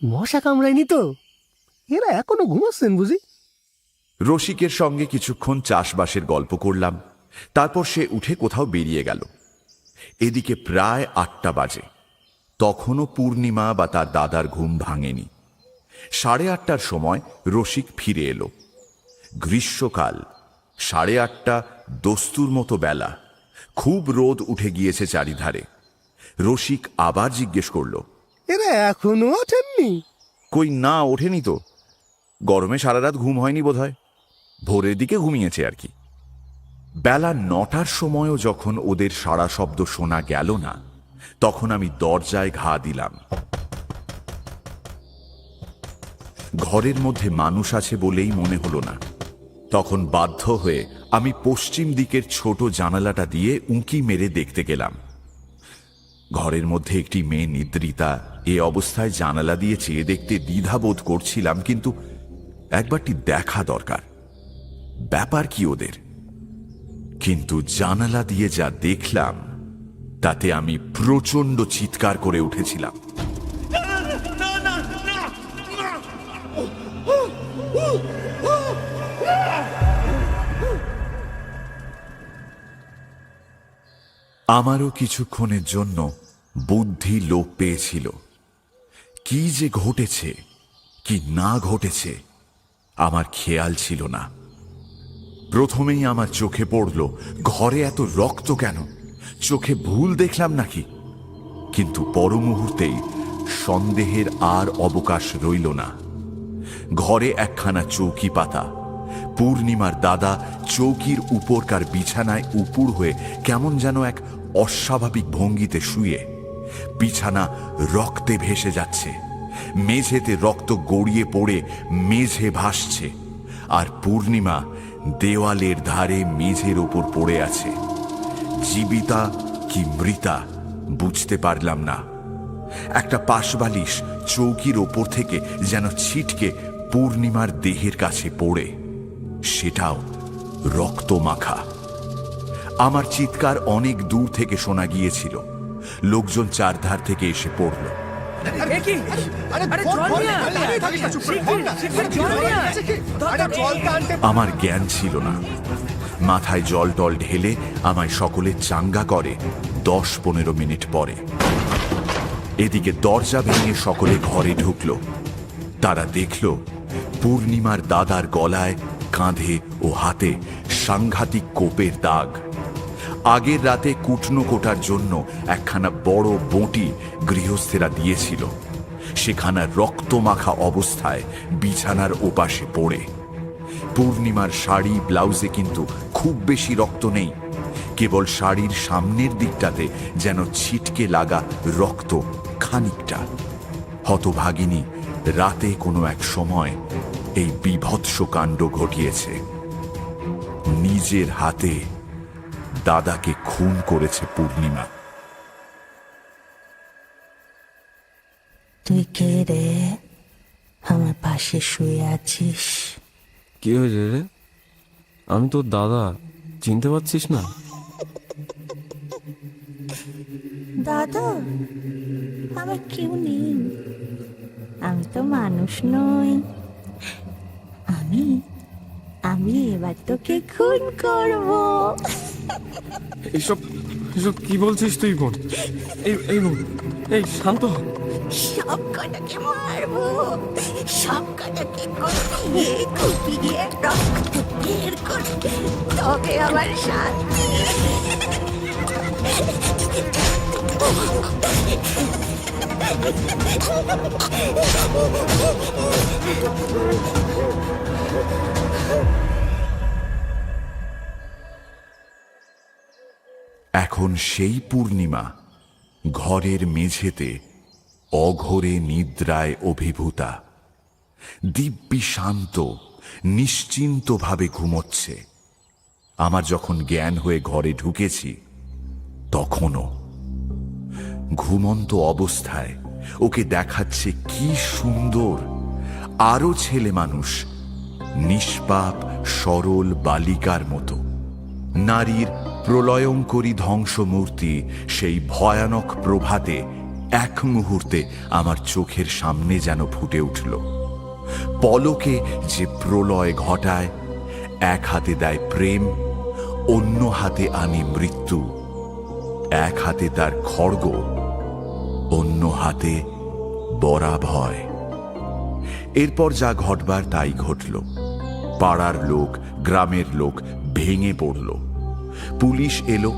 S4: মশা কামড়ায়নি তো? এরা এখনো ঘুমাচ্ছেন বুঝি?
S1: রসিকের সঙ্গে কিছুক্ষণ চাষবাসের গল্প করলাম। তারপর সে উঠে কোথাও বেরিয়ে গেল। এদিকে প্রায় 8টা বাজে। তখনও পূর্ণিমা বা তার দাদার ঘুম ভাঙেনি। 8:30টার সময় রসিক ফিরে এলো। গ্রীষ্মকাল, 8:30 দস্তুর মতো বেলা। খুব রোদ উঠে গিয়েছে চারিধারে। রসিক আবার জিজ্ঞেস করল,
S4: এরা এখনো ওঠেননি?
S1: কই না, ওঠেনি তো। গরমে সারা রাত ঘুম হয়নি বোধহয়, ভোরের দিকে ঘুমিয়েছে আর কি। বেলা 9টার সময়ও যখন ওদের সারা শব্দ শোনা গেল না, তখন আমি দরজায় ঘা দিলাম। ঘরের মধ্যে মানুষ আছে বলেই মনে হলো না। তখন বাধ্য হয়ে আমি পশ্চিম দিকের ছোট জানালাটা দিয়ে উঁকি মেরে দেখতে গেলাম। ঘরের মধ্যে একটি মেয়ে নিদ্রিতা। এ অবস্থায় জানালা দিয়ে চেয়ে দেখতে দ্বিধাবোধ করছিলাম, কিন্তু একবারটি দেখা দরকার, ব্যাপার কি ওদের। কিন্তু জানালা দিয়ে যা দেখলাম তাতে আমি প্রচন্ড চিৎকার করে উঠেছিলাম। আমারও কিছুক্ষণের জন্য বুদ্ধি লোপ পেয়েছিল। কি যে ঘটেছে কি না ঘটেছে আমার খেয়াল ছিল না। প্রথমেই আমার চোখে পড়ল ঘরে এত রক্ত কেন? চোখে ভুল দেখলাম নাকি? কিন্তু পর মুহূর্তেই সন্দেহের আর অবকাশ রইল না। ঘরে একখানা চৌকি পাতা। পূর্ণিমার দাদা চৌকির উপরকার বিছানায় উপুড় হয়ে কেমন যেন এক অস্বাভাবিক ভঙ্গিতে শুয়ে বিছানা রক্তে ভেসে যাচ্ছে, মেঝেতে রক্ত গড়িয়ে পড়ে মেঝে ভাসছে, আর পূর্ণিমা দেওয়ালের ধারে মেঝের ওপর পড়ে আছে। জীবিতা কি মৃতা বুঝতে পারলাম না। একটা পাশবালিশ চৌকির ওপর থেকে যেন ছিটকে পূর্ণিমার দেহের কাছে পড়ে, সেটাও রক্ত মাখা। আমার চিৎকার অনেক দূর থেকে শোনা গিয়েছিল। লোকজন চারধার থেকে এসে পড়ল।
S2: এ কি?
S4: আরে
S2: আরে
S4: বল,
S2: জল
S4: বল,
S2: নিয়ে আয়।
S4: আরে, আরে, দাঁড়িয়ে থাক, চুপ করে, বল না।
S2: শিগগির জল নিয়ে আয়।
S4: আরে জলটা আনতে
S1: আমার জ্ঞান ছিল না। মাথায় জল টল ঢেলে আমায় সকলে চাঙ্গা করে 10-15 মিনিট পরে। এদিকে দরজা ভেঙে সকলে ঘরে ঢুকলো। তারা দেখল পূর্ণিমার দাদার গলায়, কাঁধে ও হাতে সাংঘাতিক কোপের দাগ। আগের রাতে কুটনো কোটার জন্য একখানা বড় বঁটি গৃহস্থেরা দিয়েছিল, সেখানা রক্তমাখা অবস্থায় বিছানার ওপাশে পড়ে। পূর্ণিমার শাড়ি ব্লাউজে কিন্তু খুব বেশি রক্ত নেই, কেবল শাড়ির সামনের দিকটাতে যেন ছিটকে লাগা রক্ত খানিকটা। হতভাগিনী রাতে কোনো এক সময় এই বীভৎস কাণ্ড ঘটিয়েছে। নিজের হাতে দাদাকে খুন করেছে পূর্ণিমা।
S5: তুই কে রে? আমার পাশে শুয়ে আছিস।
S6: কি হয়েছে রে? আমি তোর দাদা, চিনতে পারছিস না?
S5: দাদা, আমার কেউ নেই। আমি তো মানুষ নই। আমি আমি এবার তোকে খুন করব।
S6: এইসব এসব কি বলছিস তুই বোন? এই বোন, এই শান্ত হ।
S5: সব কটাকে মারবো, সব কটাকে কুপিয়ে কুপিয়ে রক্ত বের করতে, তবে আমার শান্তি।
S1: এখন সেই পূর্ণিমা ঘরের মেঝেতে অঘোরে নিদ্রায় অভিভূতা, দিব্যি শান্ত নিশ্চিন্তভাবে ঘুমোচ্ছে। আমার যখন জ্ঞান হয়ে ঘরে ঢুকেছি, তখনও ঘুমন্ত অবস্থায় ওকে দেখাচ্ছে কি সুন্দর আরো ছেলে মানুষ, নিষ্পাপ সরল বালিকার মতো। নারীর প্রলয়ঙ্করী ধ্বংসমূর্তি সেই ভয়ানক প্রভাতে এক মুহূর্তে আমার চোখের সামনে যেন ফুটে উঠল। পলকে যে প্রলয় ঘটায়, এক হাতে দেয় প্রেম, অন্য হাতে আনে মৃত্যু। এক হাতে তার খড়গ, অন্য হাতে বরা ভয়। এরপর যা ঘটবার তাই ঘটল। পাড়ার লোক, গ্রামের লোক ভেঙে পড়ল। পুলিশ এলো।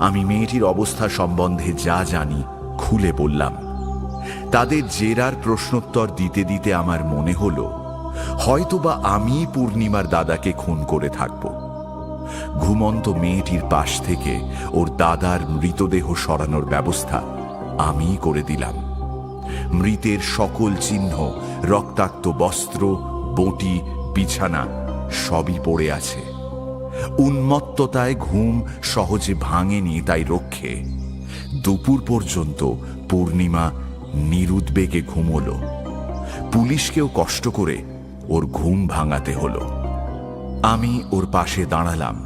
S1: আমি মেয়েটির অবস্থা সম্বন্ধে যা জানি খুলে বললাম। তাদের জেরার প্রশ্নোত্তর দিতে দিতে আমার মনে হলো হয়তোবা আমি পূর্ণিমার দাদাকে খুন করে থাকব। ঘুমন্ত মেয়েটির পাশ থেকে ওর দাদার মৃতদেহ সরানোর ব্যবস্থা আমি করে দিলাম। মৃতের সকল চিহ্ন, রক্তাক্ত বস্ত্র, বঁটি, বিছানা সবই পড়ে আছে। উন্মত্ততায় ঘুম সহজে ভাঙেনি, তাই রক্ষে দুপুর পর্যন্ত পূর্ণিমা নিরুদ্বেগে ঘুমোল। পুলিশকেও কষ্ট করে ওর ঘুম ভাঙাতে হলো। আমি ওর পাশে দাঁড়ালাম।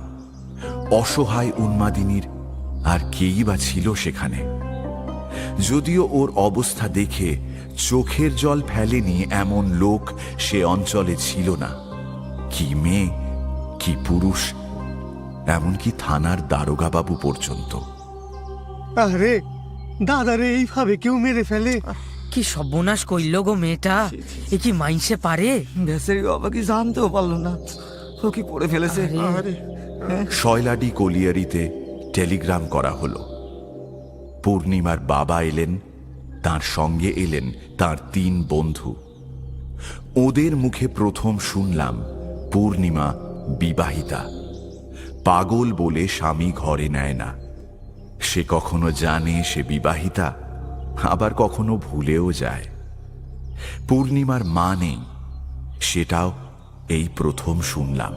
S1: অসহায় উন্মাদিনীর আর কেই বা ছিল সেখানে? যদিও ওর অবস্থা দেখে চোখের জল ফেলেনি এমন লোক সে অঞ্চলে ছিল না। কি মেয়ে, কি পুরুষ, এমনকি থানার দারোগা বাবু পর্যন্ত।
S4: আরে দাদারে এইভাবে কেউ মেরে ফেলে?
S2: কি সর্বনাশ কইল গো মেয়েটা! এ কি মাইনসে পারে?
S3: ভেসেরি বাবা কি জানতেও পারলো না ও কি করে ফেলেছে।
S4: আরে
S1: শয়লাডি কলিয়ারিতে টেলিগ্রাম করা হলো। পূর্ণিমার বাবা এলেন, তার সঙ্গে এলেন তার 3 বন্ধু। ওদের মুখে প্রথম শুনলাম পূর্ণিমা বিবাহিতা। পাগল বলে স্বামী ঘরে নেয় না। সে কখনো জানে সে বিবাহিতা? আবার কখনো ভুলেও যায়। পূর্ণিমার মা নেই, সেটাও এই প্রথম শুনলাম।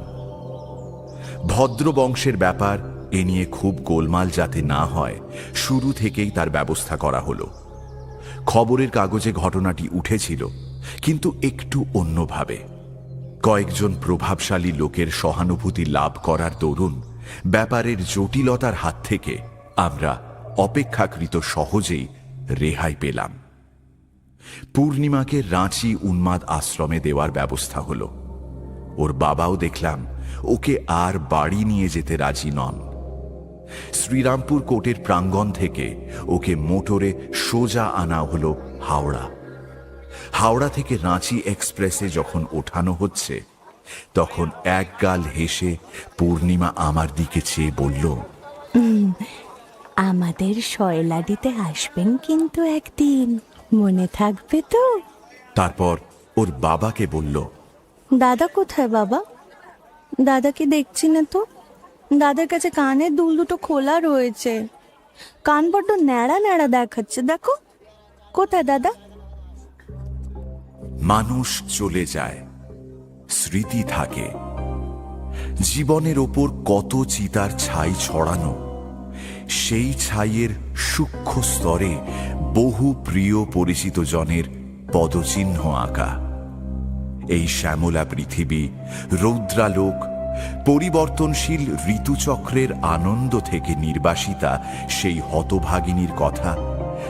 S1: ভদ্র বংশের ব্যাপার, এ নিয়ে খুব গোলমাল যাতে না হয় শুরু থেকেই তার ব্যবস্থা করা হলো। খবরের কাগজে ঘটনাটি উঠেছিল, কিন্তু একটু অন্যভাবে। কয়েকজন প্রভাবশালী লোকের সহানুভূতি লাভ করার দরুন ব্যাপারের জটিলতার হাত থেকে আমরা অপেক্ষাকৃত সহজেই রেহাই পেলাম। পূর্ণিমাকে রাঁচি উন্মাদ আশ্রমে দেওয়ার ব্যবস্থা হলো। ওর বাবাও দেখলাম ওকে আর বাড়ি নিয়ে যেতে রাজি নন। শ্রীরামপুর কোর্টের প্রাঙ্গণ থেকে ওকে মোটরে সোজা আনা হলো হাওড়া। হাওড়া থেকে রাঁচি এক্সপ্রেসে যখন ওঠানো হচ্ছে, তখন একগাল হেসে পূর্ণিমা আমার দিকে চেয়ে বলল,
S5: আমাদের শয়লাডিতে আসবেন কিন্তু একদিন, মনে থাকবে তো?
S1: তারপর ওর বাবাকে বলল,
S5: দাদা কোথায় বাবা? দাদাকে দেখছি না তো। দাদার কাছে কানের দুল দুটো খোলা রয়েছে, কান বড্ড ন্যাড়া ন্যাড়া দেখাচ্ছে, দেখো। কোথায় দাদা?
S1: মানুষ চলে যায়, স্মৃতি থাকে। জীবনের ওপর কত চিতার ছাই ছড়ানো, সেই ছাইয়ের সূক্ষ্ম স্তরে বহু প্রিয় পরিচিত জনের পদচিহ্ন আঁকা। এই শ্যামলা পৃথিবী, রৌদ্রালোক, পরিবর্তনশীল ঋতুচক্রের আনন্দ থেকে নির্বাসিতা সেই হতভাগিনীর কথা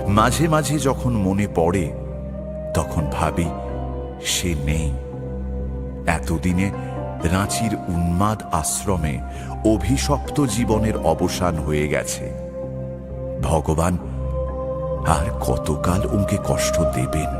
S1: মাঝে মাঝে যখন মনে পড়ে, তখন ভাবি সে নেই। এতদিনে রাঁচির উন্মাদ আশ্রমে অভিশপ্ত জীবনের অবসান হয়ে গেছে। ভগবান আর কতকাল ওকে কষ্ট দেবেন।